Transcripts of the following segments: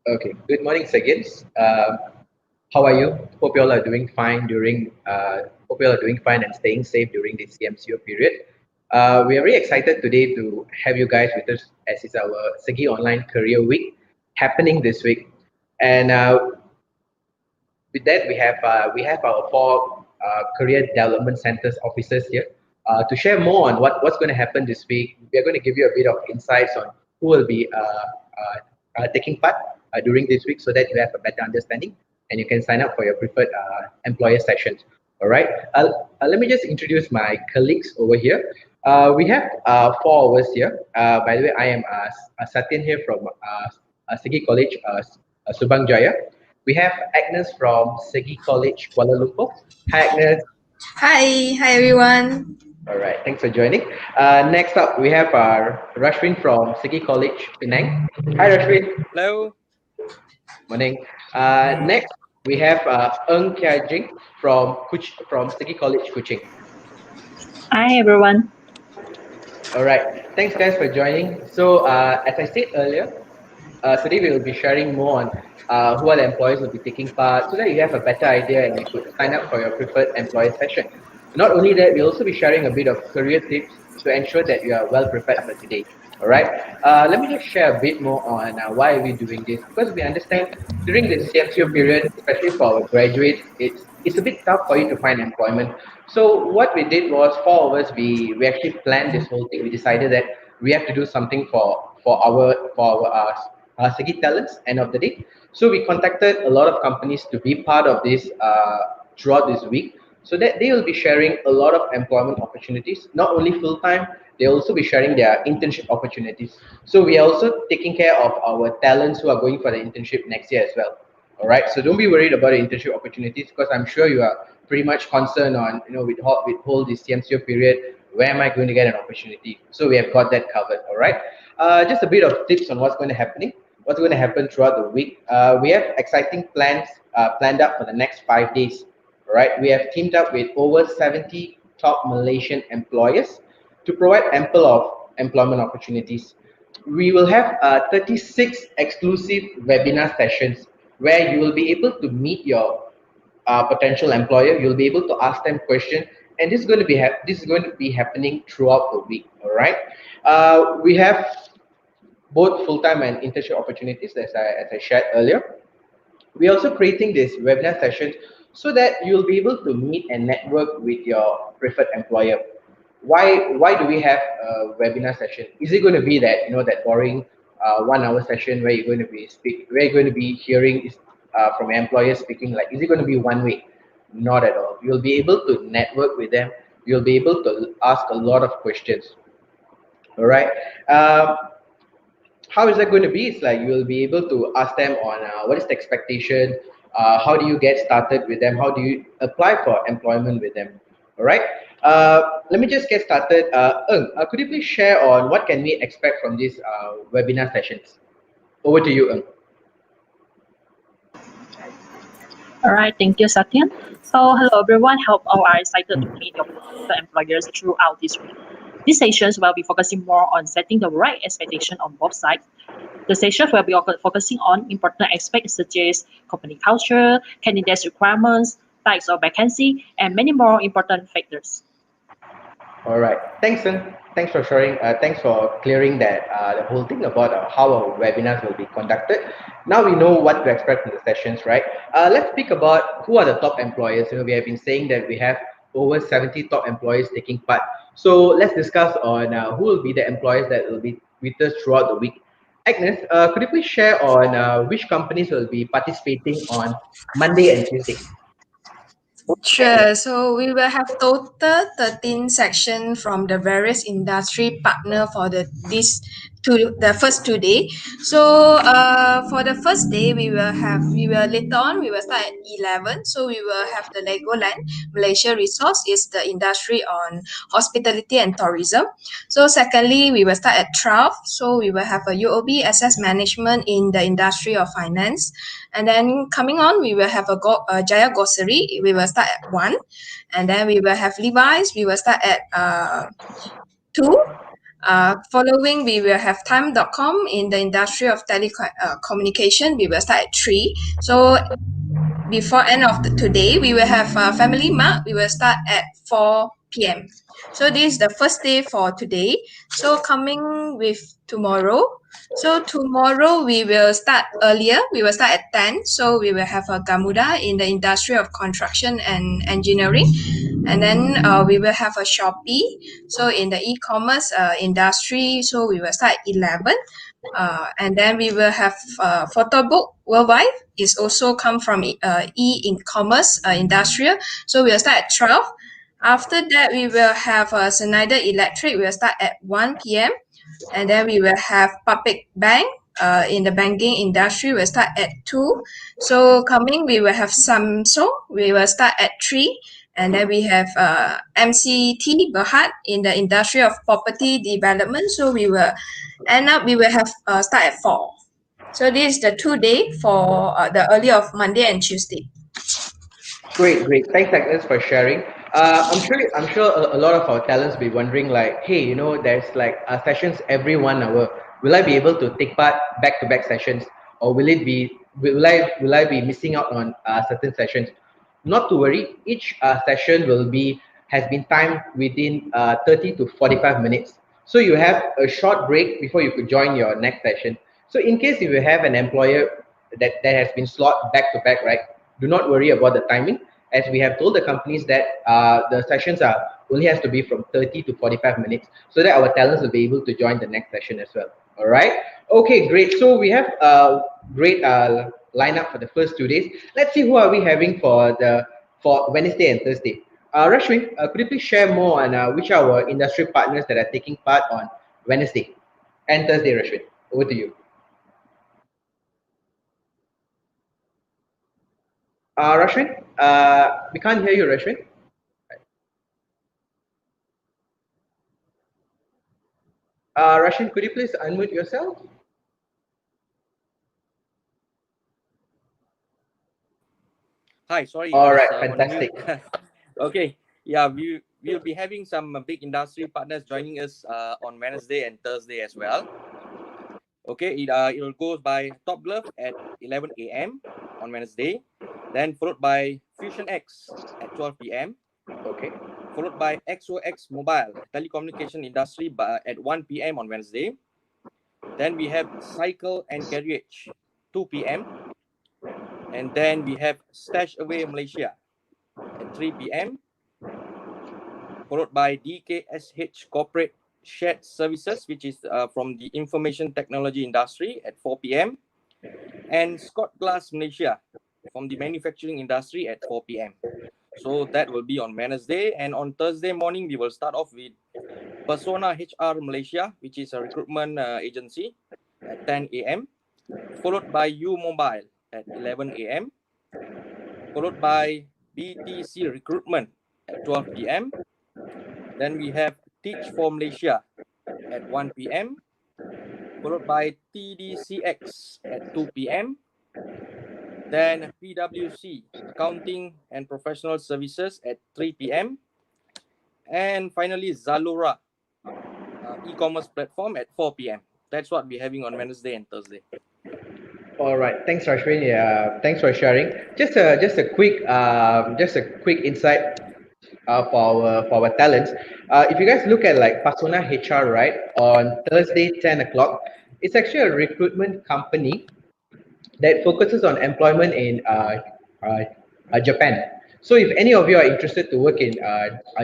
Okay. Good morning, SEGians. How are you? Hope you all are doing fine during. Hope you all are doing fine and staying safe during this CMCO period. We are very excited today to have you guys with us as it's our SEGi Online Career Week happening this week. And with that, we have our four career development centers officers here to share more on what's going to happen this week. We are going to give you a bit of insights on who will be taking part during this week, so that you have a better understanding and you can sign up for your preferred employer sessions. All right. Let me just introduce my colleagues over here. We have four of us here. By the way, I am Satyan here from SEGi College, Subang Jaya. We have Agnes from SEGi College, Kuala Lumpur. Hi, Agnes. Hi everyone. All right, thanks for joining. Next up, we have Rashwin from SEGi College, Penang. Hi, Rashwin. Hello. Morning. Next, we have Eng Kia Jing from SEGi College, Kuching. Hi everyone. All right, thanks guys for joining. So, as I said earlier, today we will be sharing more on who are the employers will be taking part so that you have a better idea and you could sign up for your preferred employer session. Not only that, we'll also be sharing a bit of career tips to ensure that you are well prepared for today. All right. Let me just share a bit more on why are we doing this, because we understand during this CMCO period, especially for our graduates, it's a bit tough for you to find employment. So what we did was, four of us, we actually planned this whole thing. We decided that we have to do something for our SEGi talents end of the day. So we contacted a lot of companies to be part of this throughout this week, so that they will be sharing a lot of employment opportunities, not only full time, they'll also be sharing their internship opportunities. So we are also taking care of our talents who are going for the internship next year as well. All right, so don't be worried about the internship opportunities, because I'm sure you are pretty much concerned on, with whole this CMCO period, where am I going to get an opportunity? So we have got that covered. All right, just a bit of tips on what's going to happen throughout the week. We have exciting plans planned up for the next 5 days. All right, we have teamed up with over 70 top Malaysian employers to provide ample of employment opportunities. We will have 36 exclusive webinar sessions where you will be able to meet your potential employer. You'll be able to ask them questions, and this is going to be happening throughout the week. All right, we have both full-time and internship opportunities, as I shared earlier. We're also creating this webinar session so that you'll be able to meet and network with your preferred employer. Why do we have a webinar session? Is it going to be that that boring 1 hour session where you're going to be hearing from your employer speaking? Like, is it going to be one way? Not at all. You'll be able to network with them. You'll be able to ask a lot of questions. All right. How is that going to be? It's like you will be able to ask them on what is the expectation, how do you get started with them, how do you apply for employment with them. All right, let me just get started. Could you please share on what can we expect from these webinar sessions? Over to you, Eng. All right, thank you, Satyan. So hello everyone. Hope all are excited to meet your potential employers throughout this week. These sessions will be focusing more on setting the right expectation on both sides. The sessions will be focusing on important aspects such as company culture, candidates' requirements, types of vacancy, and many more important factors. All right, thanks, Eng. Thanks for sharing. Thanks for clearing that the whole thing about how our webinars will be conducted. Now we know what to expect from the sessions, right? Let's speak about who are the top employers. We have been saying that we have over 70 top employers taking part. So let's discuss on who will be the employers that will be with us throughout the week. Agnes, could you please share on which companies will be participating on Monday and Tuesday? Sure. So we will have total 13 sections from the various industry partner for the first 2 days. So for the first day we will start at 11. So we will have the Legoland Malaysia Resource is the industry on hospitality and tourism. So secondly we will start at 12. So we will have a UOB Asset Management in the industry of finance. And then coming on, we will have a Jaya Grocery. We will start at 1. And then we will have Levi's. We will start at 2. Following, we will have time.com in the industry of telecommunication. We will start at 3. So before end of today, we will have Family Mart. We will start at 4 p.m. So this is the first day for today. So coming with tomorrow. So tomorrow we will start earlier. We will start at 10. So we will have a Gamuda in the industry of construction and engineering. And then we will have a Shopee. So in the e-commerce industry, so we will start at 11. And then we will have Photobook Worldwide. It's also come from e-commerce industrial. So we'll start at 12. After that, we will have Schneider Electric. We'll start at 1 p.m. And then we will have Public Bank in the banking industry. We'll start at 2. So coming, we will have Samsung. We will start at 3. And then we have MCT Berhad in the industry of property development. So we will have start at 4. So this is the 2 day for the early of Monday and Tuesday. Great. Thanks, Agnes, for sharing. I'm sure a lot of our talents be wondering like, hey, there's like sessions every 1 hour. Will I be able to take part back-to-back sessions, or will I be missing out on certain sessions? Not to worry. Each session has been timed within 30 to 45 minutes. So you have a short break before you could join your next session. So in case if you have an employer that has been slot back to back, right? Do not worry about the timing, as we have told the companies that the sessions only has to be from 30 to 45 minutes, so that our talents will be able to join the next session as well. All right. Okay, great. So we have a great lineup for the first 2 days. Let's see who are we having for Wednesday and Thursday. Rashwin, could you please share more on which are our industry partners that are taking part on Wednesday and Thursday, Rashwin? Over to you. Rashwin, we can't hear you, Rashwin. Rashwin, could you please unmute yourself? Hi, sorry. All I was, right, on fantastic. mute. Okay, yeah, we'll be having some big industry partners joining us on Wednesday and Thursday as well. Okay, it will go by Top Glove at 11 a.m. on Wednesday, then followed by Fusion X at 12 p.m. Okay. Followed by XOX Mobile telecommunication industry at 1 p.m. on Wednesday. Then we have Cycle and Carriage 2 p.m. And then we have Stash Away Malaysia at 3 p.m. Followed by DKSH Corporate Shared Services, which is from the information technology industry at 4 p.m. And Scott Glass Malaysia from the manufacturing industry at 4 p.m. So that will be on Wednesday. And on Thursday morning, we will start off with Persona HR Malaysia, which is a recruitment agency at 10 a.m. Followed by U Mobile at 11 a.m. Followed by BTC Recruitment at 12 p.m. Then we have Teach for Malaysia at 1 p.m. Followed by TDCX at 2 p.m. Then PwC Accounting and Professional Services at 3 p.m. And finally Zalora e-commerce platform at 4 p.m. That's what we're having on Wednesday and Thursday. All right, thanks, Rashwin. Yeah, thanks for sharing. Just a quick insight for our talents. If you guys look at like Persona HR, right, on Thursday 10 o'clock, it's actually a recruitment company that focuses on employment in Japan. So if any of you are interested to work in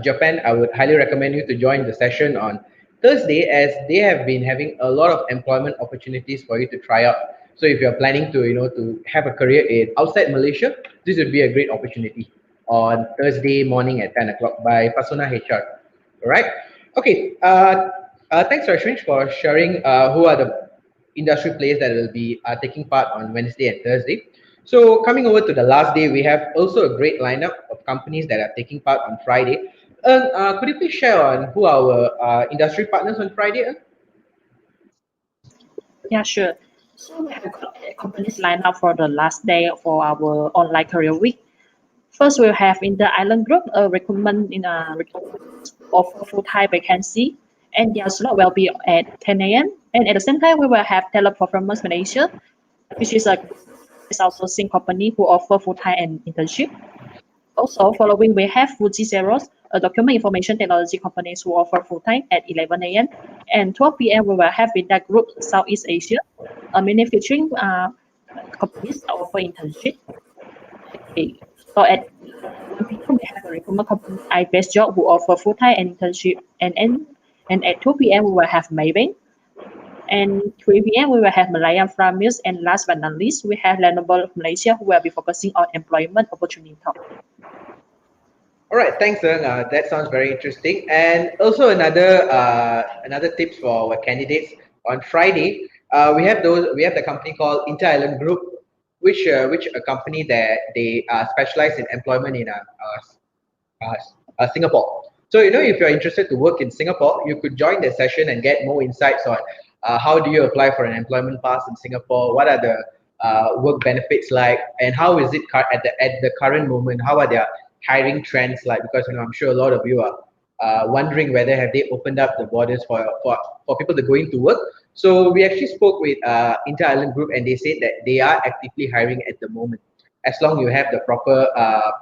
Japan, I would highly recommend you to join the session on Thursday, as they have been having a lot of employment opportunities for you to try out. So if you're planning to have a career in outside Malaysia, this would be a great opportunity on Thursday morning at 10 o'clock by Persona HR. All right. Okay. Thanks, Rashwin, for sharing who are the industry players that will be taking part on Wednesday and Thursday. So coming over to the last day, we have also a great lineup of companies that are taking part on Friday. Could you please share on who our industry partners on Friday? Yeah, sure. So we have companies lined up for the last day for our online career week. First, we'll have in the Island Group a recruitment of full-time vacancy And their slot will be at 10 a.m. And at the same time, we will have Teleperformance Malaysia, which is a outsourcing company who offer full-time and internship. Also, following, we have Fuji Xerox, a document information technology company who offer full-time at 11 a.m. And 12 p.m., we will have SEGi Group Southeast Asia, a manufacturing companies that offer internship. Okay. So at 1 p.m., we have a recruitment company, iBest Job, who offer full-time and internship. And at 2 p.m., we will have Maybank. And 3 p.m., we will have Malayan Farmers. And last but not least, we have Lenovo Malaysia, who will be focusing on employment opportunity talk. All right, thanks, Ern. That sounds very interesting. And also another tips for our candidates on Friday. We have the company called Inter Island Group, which a company that they specialize in employment in Singapore. So if you're interested to work in Singapore, you could join the session and get more insights on how do you apply for an employment pass in Singapore, what are the work benefits like, and how is it at the current moment, how are their hiring trends like, because I'm sure a lot of you are wondering whether have they opened up the borders for people to go into work. So we actually spoke with Inter Island Group, and they said that they are actively hiring at the moment. As long you have the proper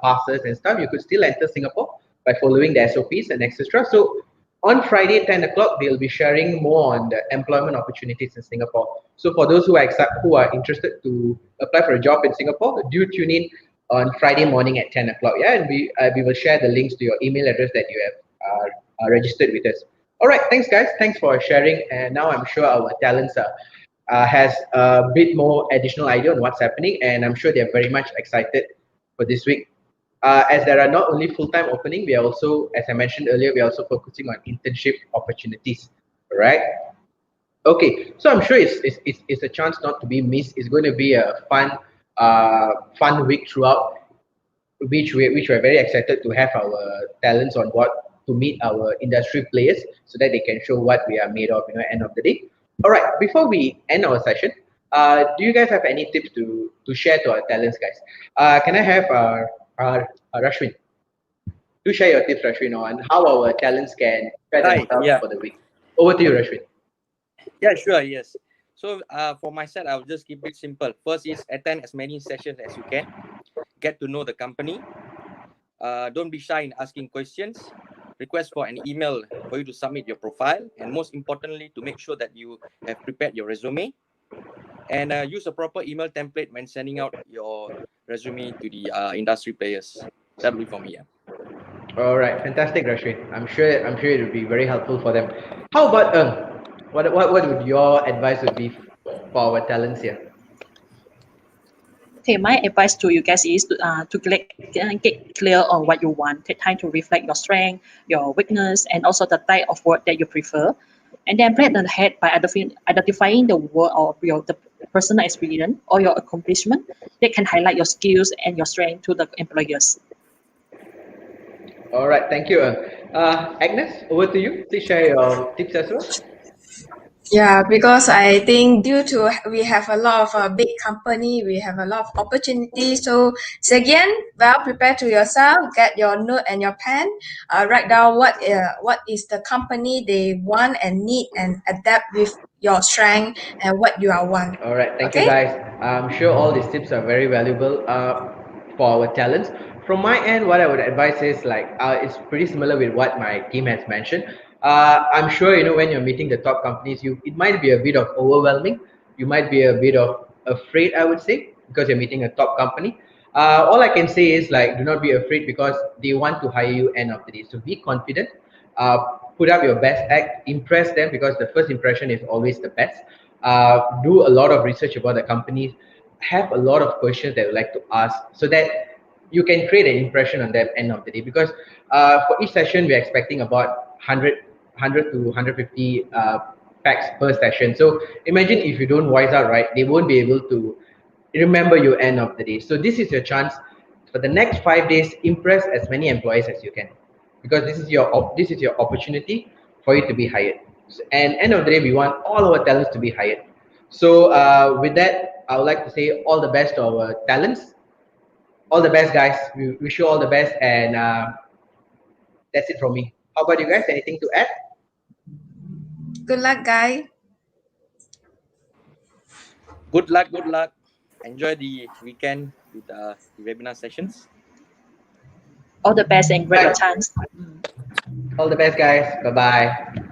passes and stuff, you could still enter Singapore by following the SOPs and etc. So on Friday, 10 o'clock, they'll be sharing more on the employment opportunities in Singapore. So for those who are interested to apply for a job in Singapore, do tune in on Friday morning at 10 o'clock. Yeah, and we will share the links to your email address that you have registered with us. All right, thanks guys. Thanks for sharing. And now I'm sure our talents has a bit more additional idea on what's happening, and I'm sure they're very much excited for this week. As there are not only full-time opening, we are also, as I mentioned earlier, we are also focusing on internship opportunities. All right. Okay, so I'm sure it's a chance not to be missed. It's going to be a fun week throughout, which we're very excited to have our talents on board to meet our industry players so that they can show what we are made of, at the end of the day. All right, before we end our session, do you guys have any tips to share to our talents, guys? Can I have Rashwin? Do share your tips, Rashwin, on how our talents can prepare themselves for the week. Over to you, Rashwin. Yeah, sure, yes. So for my side, I'll just keep it simple. First is attend as many sessions as you can. Get to know the company. Don't be shy in asking questions. Request for an email for you to submit your profile. And most importantly, to make sure that you have prepared your resume. And use a proper email template when sending out your resume to the industry players. That'll be for me, yeah. All right, fantastic, Rashid. I'm sure it will be very helpful for them. How about what would your advice would be for our talents here? Okay, my advice to you guys is to get clear on what you want. Take time to reflect your strength, your weakness, and also the type of work that you prefer. And then plan ahead by identifying the work or the personal experience or your accomplishment that can highlight your skills and your strength to the employers. All right, thank you. Agnes, over to you. Please share your tips as well. Yeah, because I think due to we have a lot of big company, we have a lot of opportunities. So again, well, prepare to yourself, get your note and your pen, write down what is the company they want and need, and adapt with your strength and what you are want. All right, thank you guys. I'm sure all these tips are very valuable for our talents. From my end, what I would advise is it's pretty similar with what my team has mentioned. I'm sure when you're meeting the top companies, it might be a bit of overwhelming. You might be a bit of afraid, I would say, because you're meeting a top company. All I can say is do not be afraid, because they want to hire you end of the day. So be confident. Put up your best act, impress them, because the first impression is always the best. Do a lot of research about the company, have a lot of questions that you like to ask, so that you can create an impression on them end of the day. Because for each session, we're expecting about 100 to 150 packs per session. So imagine if you don't voice out right, they won't be able to remember you end of the day. So this is your chance for the next 5 days. Impress as many employees as you can, because this is your opportunity for you to be hired. And end of the day, we want all our talents to be hired. So with that, I would like to say all the best to our talents. All the best, guys. We wish you all the best, and that's it from me. How about you guys? Anything to add? Good luck, guys. Good luck. Good luck. Enjoy the weekend with the webinar sessions. All the best and grab your chance. All the best, guys. Bye bye.